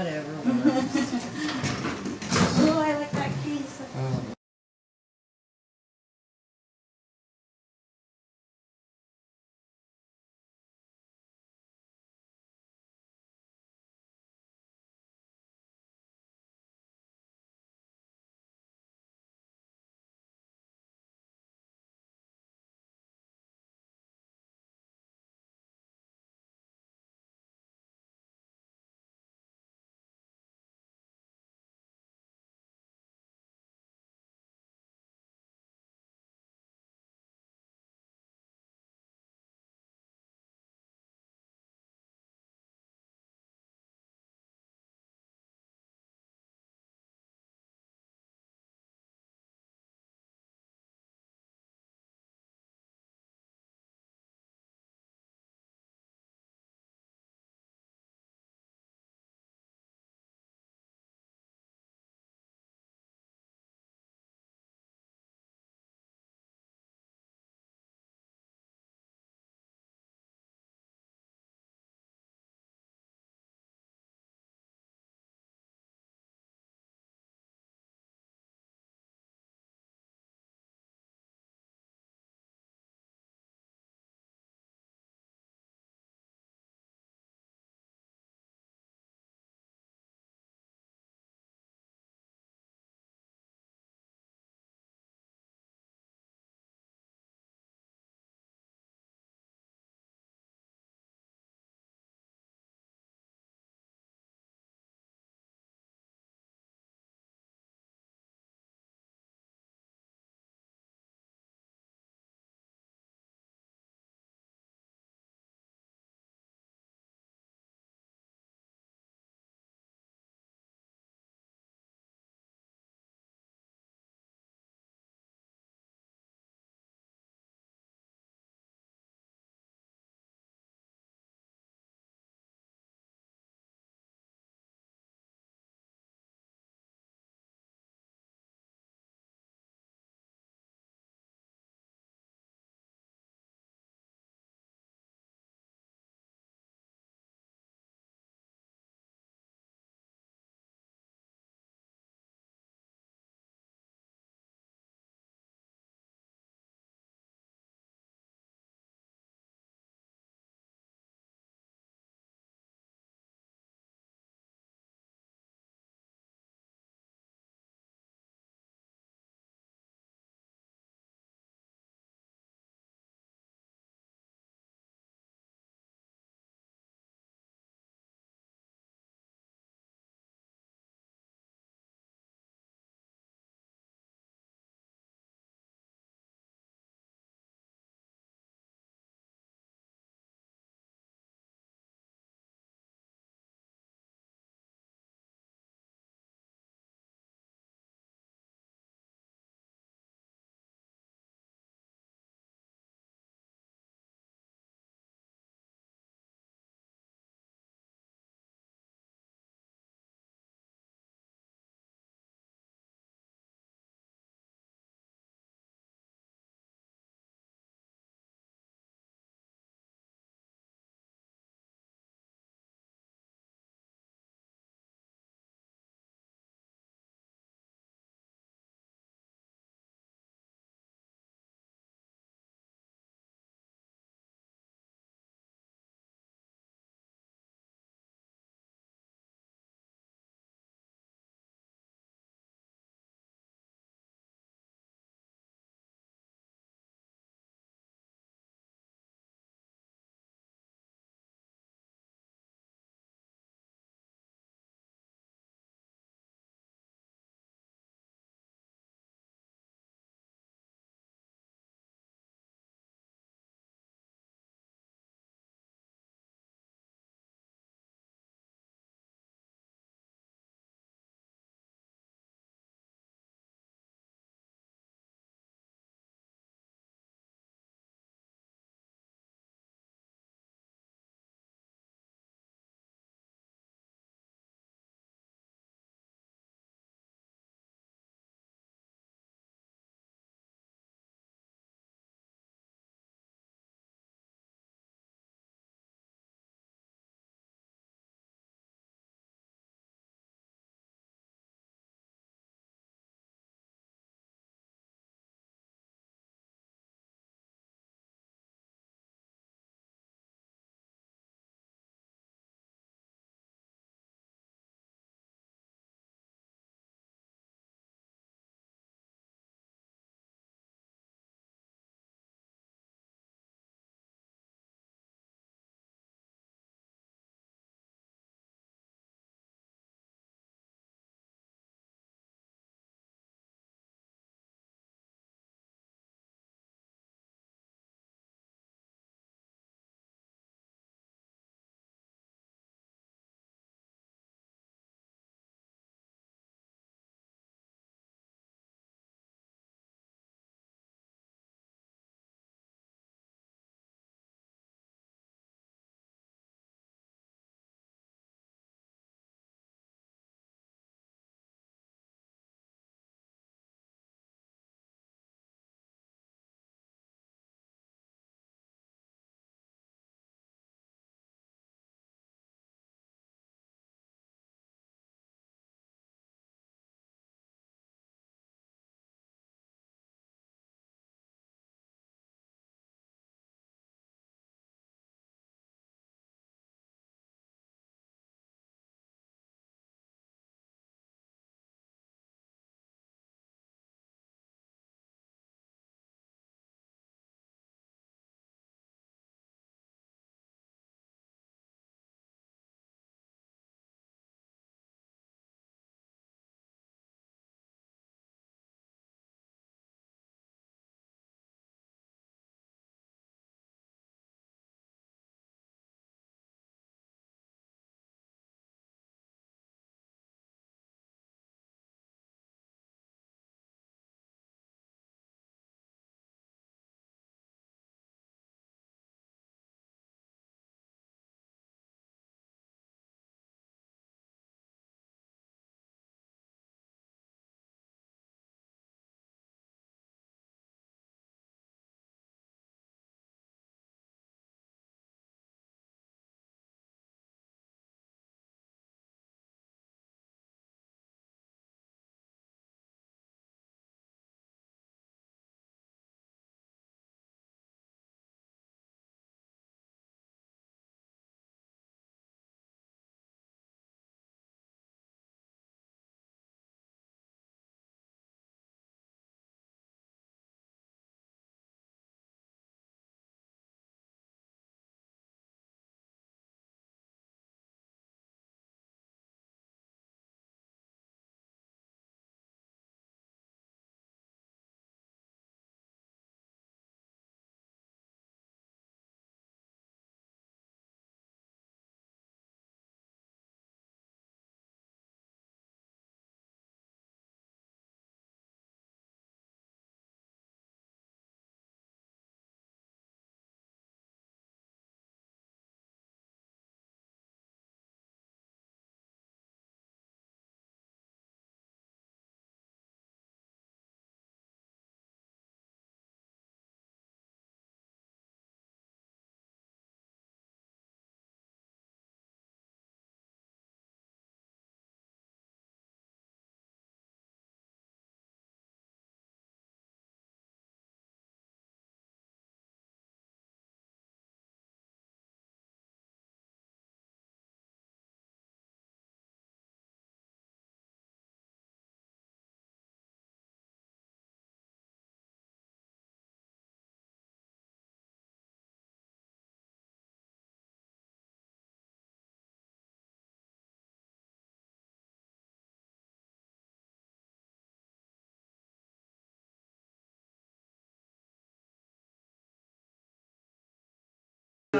whatever.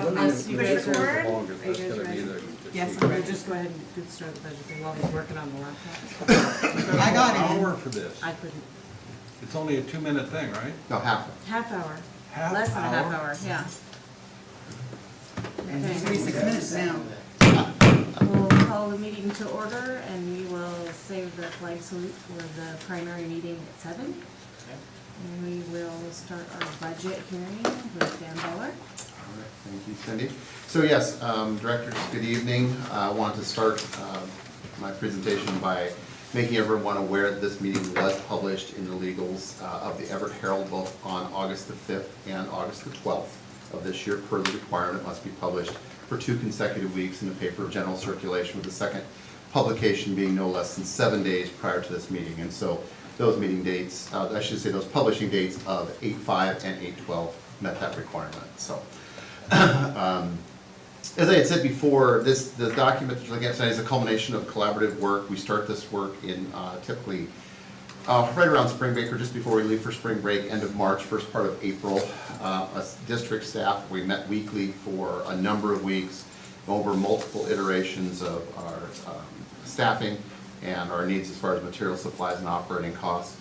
So as you guys are, are you That's guys gonna be ready? the. Yes, I'm ready. Just go ahead and get started the budget thing while he's working on the laptop. I got it. Hour for this. I couldn't, It's only a 2-minute thing, right? No, half. half hour, Half less than a half hour? hour, yeah. And it's 36 minutes now. We'll call the meeting to order and we will save the flag salute for the primary meeting at 7. And we will start our budget hearing with Dan Bauer. All right, thank you, Cindy. So yes, directors, good evening. I want to start my presentation by making everyone aware that this meeting was published in the legals of the Everett Herald both on August the 5th and August the 12th of this year. Per the requirement, must be published for 2 consecutive weeks in the paper of general circulation, with the second publication being no less than 7 days prior to this meeting. And so those meeting dates, I should say those publishing dates of 8/5 and 8/12 met that requirement. So as I had said before, the document that you're looking at tonight is a culmination of collaborative work. We start this work in typically right around spring break or just before we leave for spring break, end of March, first part of April. As district staff, we met weekly for a number of weeks over multiple iterations of our staffing and our needs as far as material supplies and operating costs.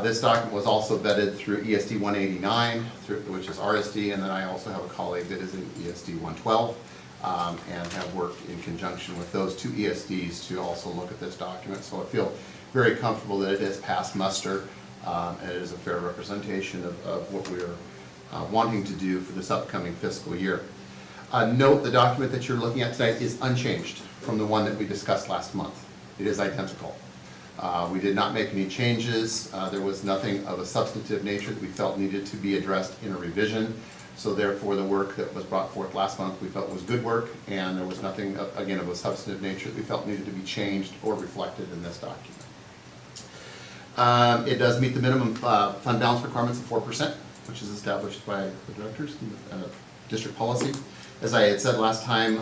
This document was also vetted through ESD 189, which is RSD, and then I also have a colleague that is in ESD 112, and have worked in conjunction with those 2 ESDs to also look at this document. So I feel very comfortable that it has passed muster, and it is a fair representation of what we are wanting to do for this upcoming fiscal year. Note the document that you're looking at tonight is unchanged from the one that we discussed last month. It is identical. We did not make any changes. There was nothing of a substantive nature that we felt needed to be addressed in a revision. So therefore, the work that was brought forth last month we felt was good work, and there was nothing, again, of a substantive nature that we felt needed to be changed or reflected in this document. It does meet the minimum fund balance requirements of 4%, which is established by the directors and district policy. As I had said last time,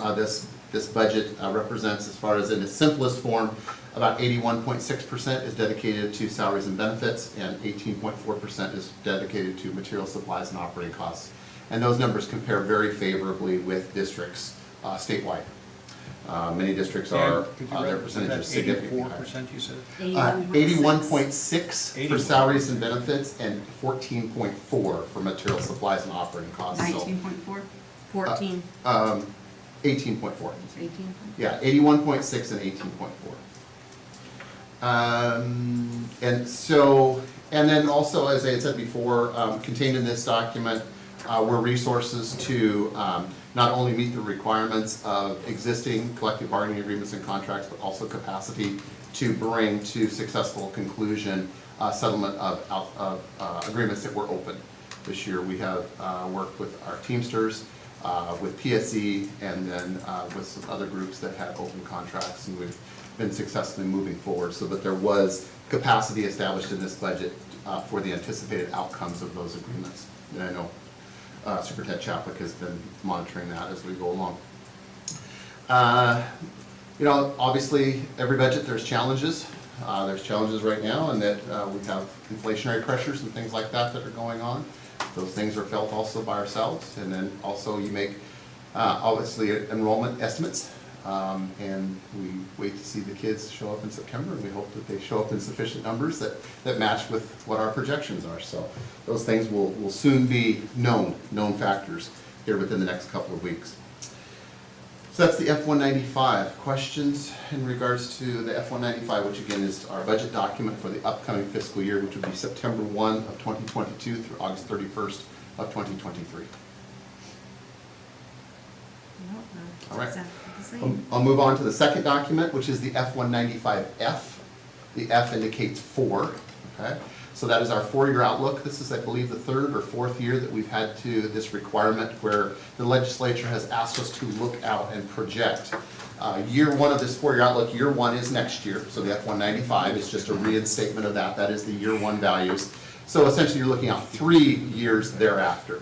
this budget represents, as far as in its simplest form, about 81.6% is dedicated to salaries and benefits, and 18.4% is dedicated to material supplies and operating costs. And those numbers compare very favorably with districts statewide. Many districts are, their percentage is significantly higher. 84% you said? 81.6 for salaries and benefits, and 14.4 for material supplies and operating costs. 19.4? 14, 18.4. 18. Yeah, 81.6 and 18.4. And then also, as I had said before, contained in this document were resources to not only meet the requirements of existing collective bargaining agreements and contracts, but also capacity to bring to successful conclusion settlement of agreements that were open. This year we have worked with our Teamsters, with PSE, and then with some other groups that had open contracts, and we've been successfully moving forward so that there was capacity established in this budget for the anticipated outcomes of those agreements. And I know Superintendent Chaplik has been monitoring that as we go along. You know, obviously, every budget there's challenges. There's challenges right now, and that we have inflationary pressures and things like that that are going on. Those things are felt also by ourselves, and then also you make obviously enrollment estimates, and we wait to see the kids show up in September, and we hope that they show up in sufficient numbers that match with what our projections are. So those things will soon be known factors here within the next couple of weeks. So that's the F-195. Questions in regards to the F-195, which again is our budget document for the upcoming fiscal year, which would be September 1 of 2022 through August 31st of 2023. No, All right. exactly the same. I'll move on to the second document, which is the F-195F. The F indicates 4, okay? So that is our 4-year outlook. This is, I believe, the 3rd or 4th year that we've had to this requirement where the legislature has asked us to look out and project. Year 1 of this 4-year outlook, year 1 is next year, so the F-195 is just a reinstatement of that. That is the year 1 values. So essentially, you're looking out 3 years thereafter.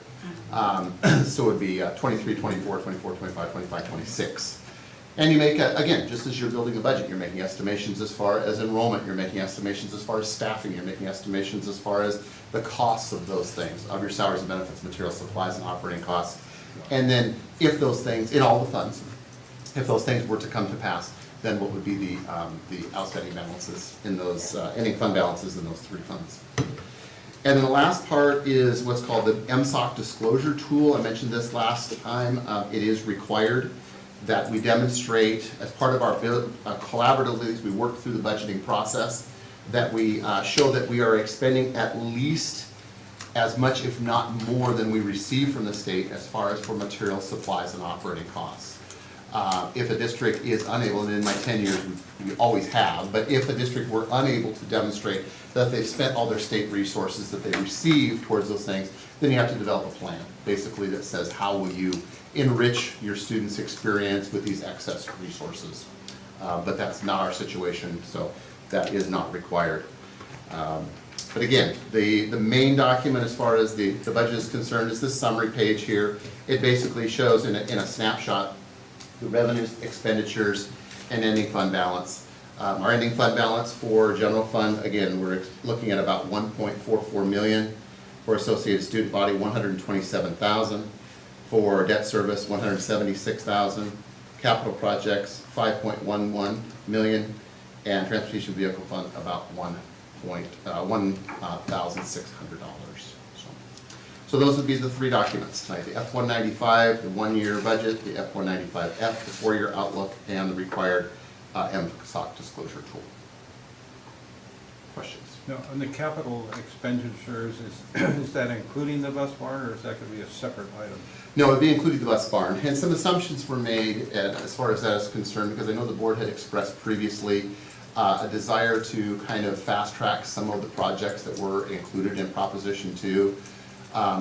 So it would be 23, 24, 24, 25, 25, 26. And you make, again, just as you're building a budget, you're making estimations as far as enrollment, you're making estimations as far as staffing, you're making estimations as far as the costs of those things, of your salaries and benefits, material supplies, and operating costs. And then if those things, in all the funds, if those things were to come to pass, then what would be the outstanding balances in those, ending fund balances in those three funds. And then the last part is what's called the MSOC disclosure tool. I mentioned this last time. It is required that we demonstrate as part of our collaboratively, as we work through the budgeting process, that we show that we are expending at least as much, if not more, than we receive from the state as far as for material, supplies, and operating costs. If a district is unable, and in my 10 years we always have, but if a district were unable to demonstrate that they've spent all their state resources that they receive towards those things, then you have to develop a plan, basically, that says how will you enrich your students' experience with these excess resources. But that's not our situation, so that is not required. But again, the main document as far as the budget is concerned is this summary page here. It basically shows in a snapshot the revenues, expenditures, and ending fund balance. Our ending fund balance for general fund, again, we're looking at about 1.44 million. For associated student body, 127,000. For debt service, 176,000. Capital projects, 5.11 million. And transportation vehicle fund, about $1,600. So those would be the three documents tonight: the F-195, the one-year budget, the F-195F, the four-year outlook, and the required MSOC disclosure tool. Questions? Now, on the capital expenditures, is that including the bus barn, or is that going to be a separate item? No, it would be including the bus barn. And some assumptions were made as far as that is concerned, because I know the board had expressed previously a desire to kind of fast-track some of the projects that were included in Proposition 2.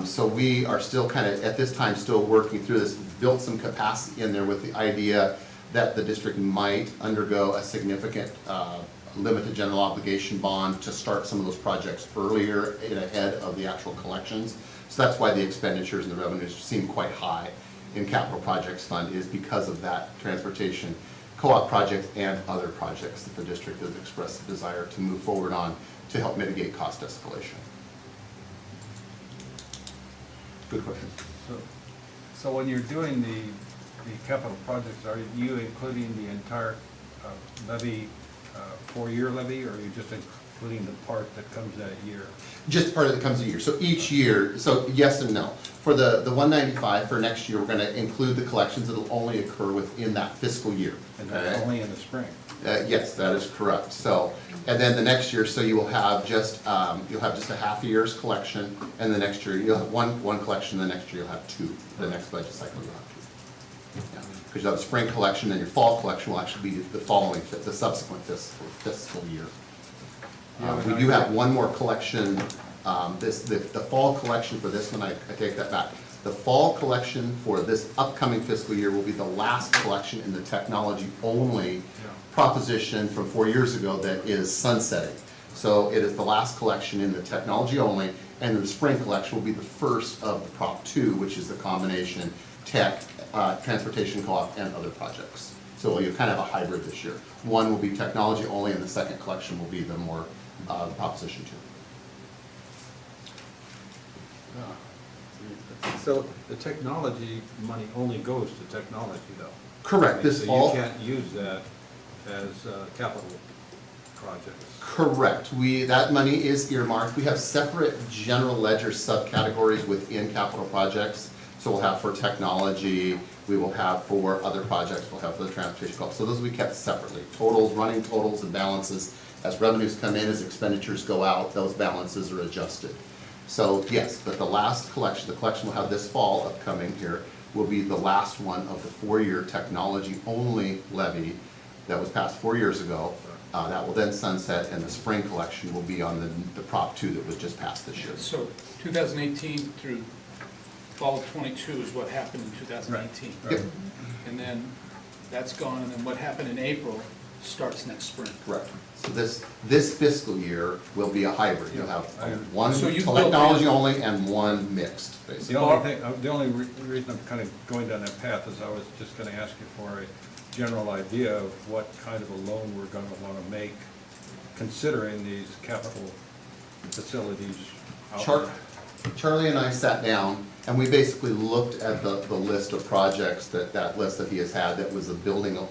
So we are still kind of, at this time, still working through this, built some capacity in there with the idea that the district might undergo a significant limited general obligation bond to start some of those projects earlier and ahead of the actual collections. So that's why the expenditures and the revenues seem quite high in capital projects fund, is because of that transportation co-op project and other projects that the district has expressed a desire to move forward on to help mitigate cost escalation. Good question. So when you're doing the capital projects, are you including the entire levy, four-year levy, or are you just including the part that comes that year? Just part that comes a year. So each year, so yes and no. For the 195 for next year, we're going to include the collections that will only occur within that fiscal year. And that's only in the spring? Yes, that is correct. So, and then the next year, so you will have just you'll have just a half a year's collection, and the next year you'll have one collection. The next year you'll have two. The next budget cycle you'll have two. Because you'll have a spring collection, and your fall collection will actually be the following, the subsequent fiscal year. We do have one more collection. The fall collection for this one, I take that back. The fall collection for this upcoming fiscal year will be the last collection in the technology-only proposition from 4 years ago that is sunsetting. So it is the last collection in the technology-only, and the spring collection will be the first of the Prop 2, which is the combination tech, transportation co-op, and other projects. So you'll kind of have a hybrid this year. One will be technology-only, and the second collection will be the more Proposition 2. So the technology money only goes to technology, though? Correct. This fall. So you can't use that as capital projects? Correct. That money is earmarked. We have separate general ledger subcategories within capital projects. So we'll have for technology, we will have for other projects, we'll have for the transportation co-op. So those will be kept separately. Totals, running totals, and balances. As revenues come in, as expenditures go out, those balances are adjusted. So yes, but the last collection, the collection we'll have this fall upcoming here, will be the last one of the four-year technology-only levy that was passed 4 years ago. That will then sunset, and the spring collection will be on the Prop 2 that was just passed this year. So 2018 through fall of 22 is what happened in 2018. Right. Yep. And then that's gone, and then what happened in April starts next spring. Correct. So this fiscal year will be a hybrid. You'll have one So you built technology in- only and one mixed, basically. The only reason I'm kind of going down that path is I was just going to ask you for a general idea of what kind of a loan we're going to want to make, considering these capital facilities out there. Charlie and I sat down, and we basically looked at the list of projects, that list that he has had, that was the building of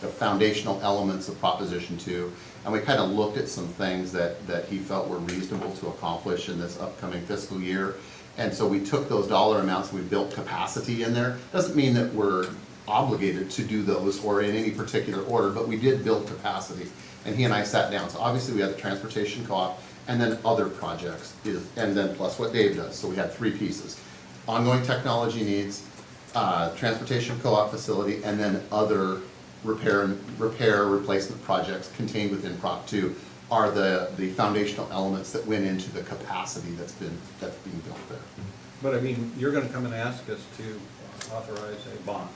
the foundational elements of Proposition 2, and we kind of looked at some things that he felt were reasonable to accomplish in this upcoming fiscal year. And so we took those dollar amounts and we built capacity in there. Doesn't mean that we're obligated to do those or in any particular order, but we did build capacity. And he and I sat down. So obviously we had the transportation co-op and then other projects, and then plus what Dave does. So we had 3 pieces. Ongoing technology needs, transportation co-op facility, and then other repair, replacement projects contained within Prop 2 are the foundational elements that went into the capacity that's being built there. But I mean, you're gonna come and ask us to authorize a bond.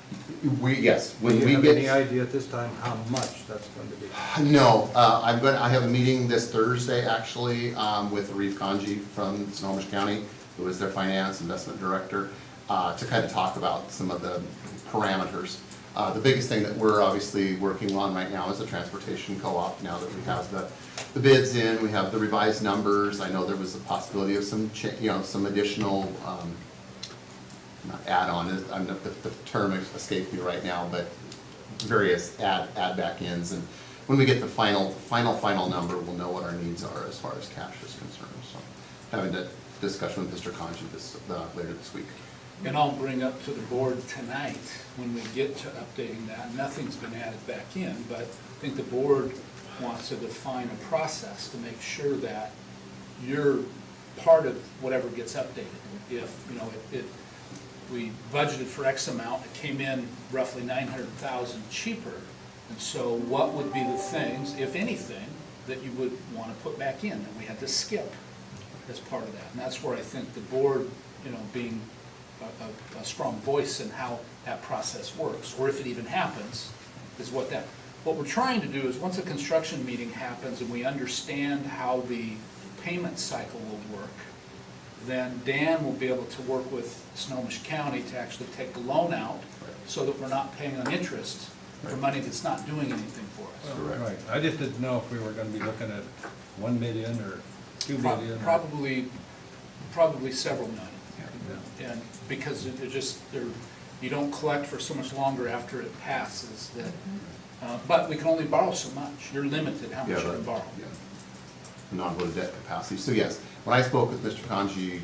Yes, Do when you we have any get, idea at this time how much that's going to be? no, I have a meeting this Thursday, actually, with Arif Kanji from Snohomish County, who is their finance investment director, to kind of talk about some of the parameters. The biggest thing that we're obviously working on right now is the transportation co-op, now that we have the bids in, we have the revised numbers. I know there was a possibility of some, some additional, not add-on, the term escaped me right now, but various add back ends. And when we get the final number, we'll know what our needs are as far as cash is concerned. So having that discussion with Mr. Kanji later this week. And I'll bring up to the board tonight, when we get to updating that, nothing's been added back in, but I think the board wants to define a process to make sure that you're part of whatever gets updated. If, we budgeted for X amount, it came in roughly 900,000 cheaper, and so what would be the things, if anything, that you would want to put back in, that we had to skip as part of that? And that's where I think the board, being a strong voice in how that process works, or if it even happens, is what we're trying to do is, once a construction meeting happens and we understand how the payment cycle will work, then Dan will be able to work with Snohomish County to actually take the loan out, so that we're not paying on interest for money that's not doing anything for us. Right, I just didn't know if we were gonna be looking at 1 million or 2 million. or- Probably several million. And because you don't collect for so much longer after it passes, that, but we can only borrow so much. You're limited how much you can borrow. Non-voted debt capacity. So yes, when I spoke with Mr. Kanji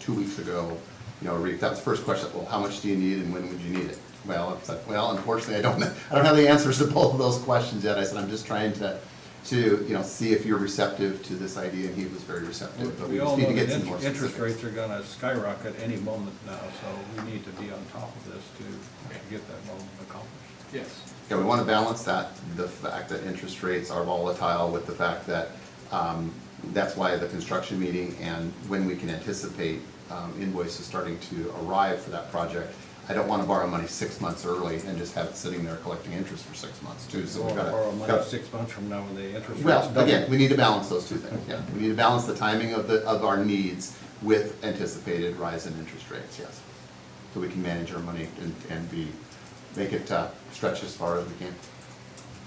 2 weeks ago, Reef, that was the first question, well, how much do you need and when would you need it? Well, I said, well, unfortunately, I don't have the answers to both of those questions yet. I said, I'm just trying to see if you're receptive to this idea, and he was very receptive, but we We just all need to know get that some more interest specifics. rates are gonna skyrocket any moment now, so we need to be on top of this to get that loan accomplished. Yes. Yeah, we want to balance that, the fact that interest rates are volatile with the fact that that's why the construction meeting and when we can anticipate invoices starting to arrive for that project. I don't want to borrow money 6 months early and just have it sitting there collecting interest for 6 months too, so Or we've got to. borrow money 6 months from now when the interest rates Well, double. again, we need to balance those two things, yeah. We need to balance the timing of our needs with anticipated rise in interest rates, yes. So we can manage our money and make it stretch as far as we can.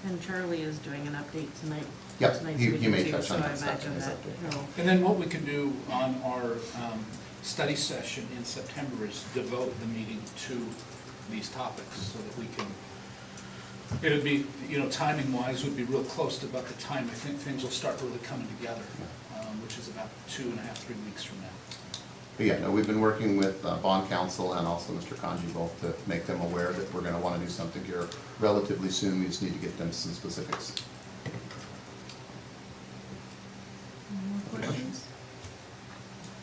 And Charlie is doing an update tonight. Yep, tonight's he meeting may too, touch on that So I stuff in imagine his that update. he'll, And then what we can do on our study session in September is devote the meeting to these topics, so that we can, it'd be, timing wise, would be real close to about the time I think things will start really coming together, which is about 2.5, 3 weeks from now. But yeah, no, we've been working with bond counsel and also Mr. Kanji both to make them aware that we're gonna wanna do something here relatively soon. We just need to get them some specifics. any more questions?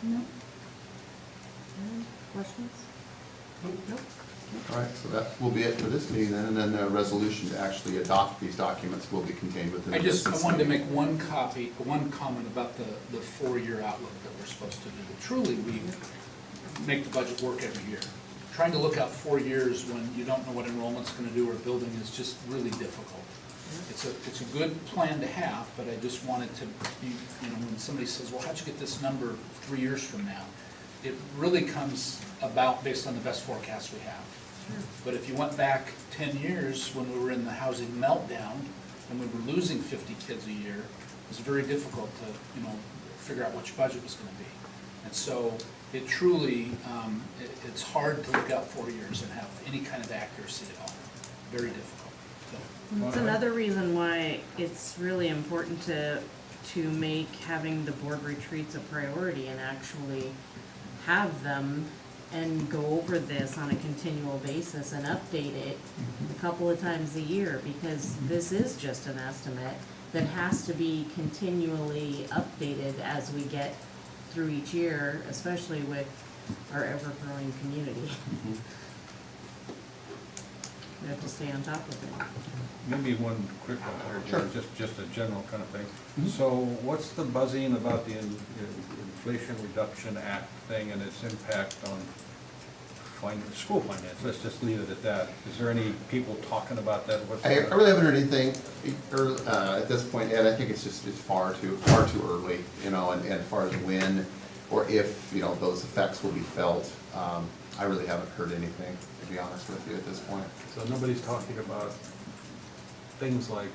No? No questions? Nope. All right, so that will be it for this meeting then, and then the resolution to actually adopt these documents will be contained within the I business wanted to meeting. make one comment about the 4-year outlook that we're supposed to do. Truly, we make the budget work every year. Trying to look out 4 years when you don't know what enrollment's gonna do or building is just really difficult. It's a good plan to have, but I just wanted to be, when somebody says, well, how'd you get this number 3 years from now? It really comes about based on the best forecast we have. But if you went back 10 years when we were in the housing meltdown and we were losing 50 kids a year, it was very difficult to, figure out what your budget was gonna be. And so it truly, it's hard to look out 4 years and have any kind of accuracy at all. Very difficult, so. It's another reason why it's really important to make having the board retreats a priority and actually have them and go over this on a continual basis and update it a couple of times a year, because this is just an estimate that has to be continually updated as we get through each year, especially with our ever-growing community. We have to stay on top of it. Maybe one quick one here, Sure. just a general kind of thing. Mhm. So what's the buzzing about the Inflation Reduction Act thing and its impact on school finance? Let's just leave it at that. Is there any people talking about that? What's I the- really haven't heard anything at this point, Ed. I think it's far too early, you know, and as far as when or if, you know, those effects will be felt, I really haven't heard anything, to be honest with you, at this point. So nobody's talking about things like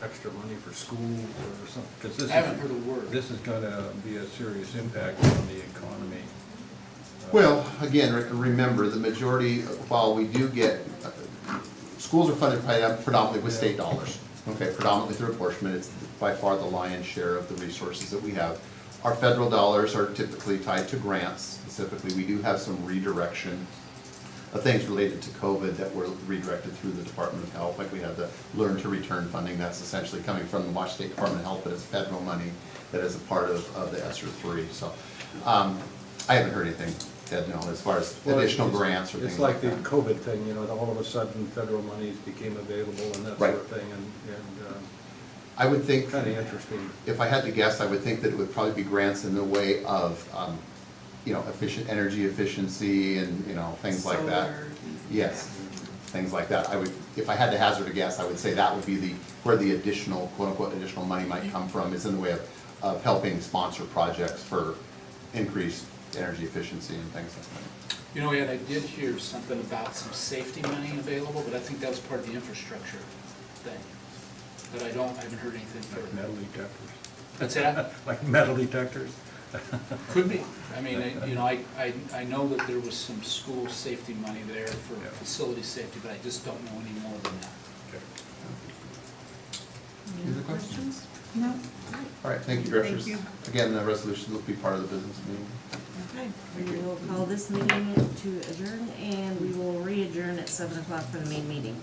extra money for school or something? Because this I haven't is, heard a word. this is gonna be a serious impact on the economy. Well, again, remember, the majority, while we do get, schools are funded predominantly with state dollars. Okay, predominantly through apportionment, it's by far the lion's share of the resources that we have. Our federal dollars are typically tied to grants specifically. We do have some redirection of things related to COVID that were redirected through the Department of Health, like we have the Learn to Return funding, that's essentially coming from the Washington State Department of Health, but it's federal money that is a part of the ESSER 3, so. I haven't heard anything, Ed, no, as far as Well, additional it's- grants or things It's like like the that. COVID thing, you know, all of a sudden federal monies became available and that Right. sort of thing, and I would think, kind of interesting. if I had to guess, I would think that it would probably be grants in the way of, you know, energy efficiency and, you know, things like that. Solar, things like Yes, that. things like that. I would, if I had to hazard a guess, I would say that would be where the additional, quote-unquote, additional money might come from, is in the way of helping sponsor projects for increased energy efficiency and things like that. You know, Ed, I did hear something about some safety money available, but I think that was part of the infrastructure thing. But I haven't heard anything Like further. metal detectors. What's that? Like metal detectors? Could be. I mean, you know, I know that there was some school safety money there for Yeah. facility safety, but I just don't know any more than that. Okay. Any Any other other questions? No, All right, thank you, Directors. Thank you. Again, the resolution will be part of the business meeting. Okay, we will call this meeting to adjourn, and we will re-adjourn at 7 o'clock for the main meeting.